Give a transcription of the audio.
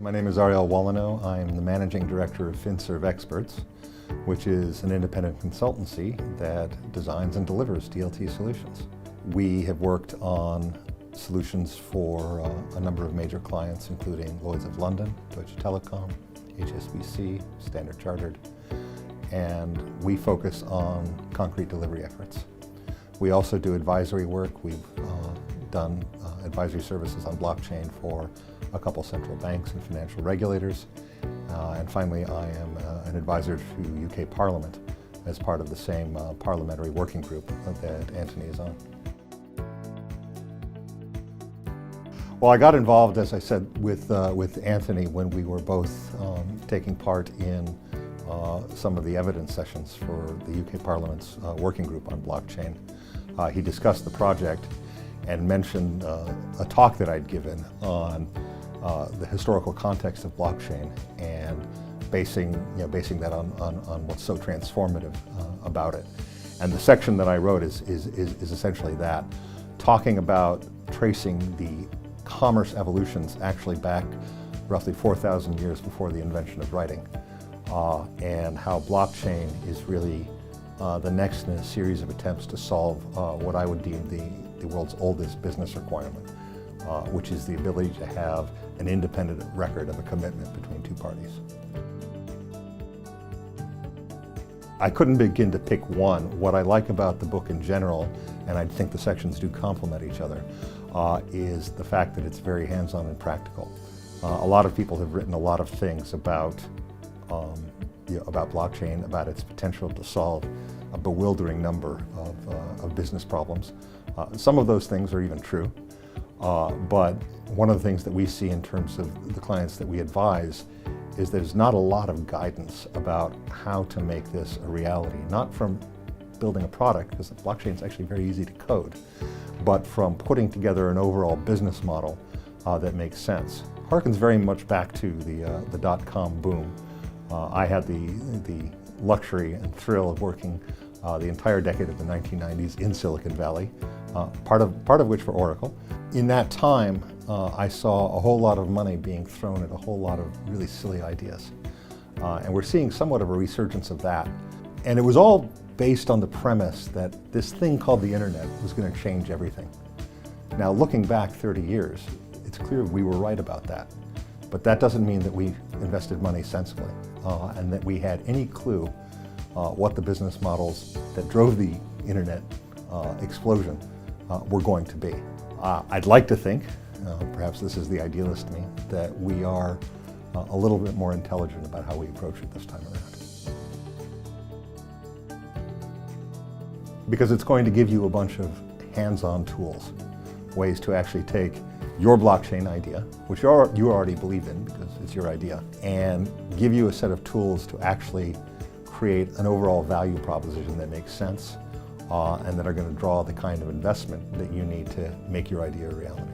My name is Areiel Wolanow. I'm the Managing Director of FinServe Experts, which is an independent consultancy that designs and delivers DLT solutions. We have worked on solutions for a number of major clients, including Lloyd's of London, Deutsche Telekom, HSBC, Standard Chartered, and we focus on concrete delivery efforts. We also do advisory work. We've done advisory services on blockchain for a couple central banks and financial regulators. And finally, I am an advisor to UK Parliament as part of the same parliamentary working group that Anthony is on. Well, I got involved, as I said, with Anthony when we were both taking part in some of the evidence sessions for the UK Parliament's working group on blockchain. He discussed the project and mentioned a talk that I'd given on the historical context of blockchain and basing that on what's so transformative about it. And the section that I wrote is essentially that, talking about tracing the commerce evolutions actually back roughly 4,000 years before the invention of writing, and how blockchain is really the next in a series of attempts to solve what I would deem the world's oldest business requirement, which is the ability to have an independent record of a commitment between two parties. I couldn't begin to pick one. What I like about the book in general, and I think the sections do complement each other, is the fact that it's very hands-on and practical. A lot of people have written a lot of things about blockchain, about its potential to solve a bewildering number of business problems. Some of those things are even true, but one of the things that we see in terms of the clients that we advise is there's not a lot of guidance about how to make this a reality, not from building a product, because blockchain is actually very easy to code, but from putting together an overall business model that makes sense. Harkens very much back to the dot-com boom. I had the luxury and thrill of working the entire decade of the 1990s in Silicon Valley, part of which for Oracle. In that time, I saw a whole lot of money being thrown at a whole lot of really silly ideas. And we're seeing somewhat of a resurgence of that. And it was all based on the premise that this thing called the internet was going to change everything. Now, looking back 30 years, it's clear we were right about that. But that doesn't mean that we invested money sensibly and that we had any clue what the business models that drove the internet explosion were going to be. I'd like to think, perhaps this is the idealist in me, that we are a little bit more intelligent about how we approach it this time around. Because it's going to give you a bunch of hands-on tools, ways to actually take your blockchain idea, which you already believe in because it's your idea, and give you a set of tools to actually create an overall value proposition that makes sense and that are going to draw the kind of investment that you need to make your idea a reality.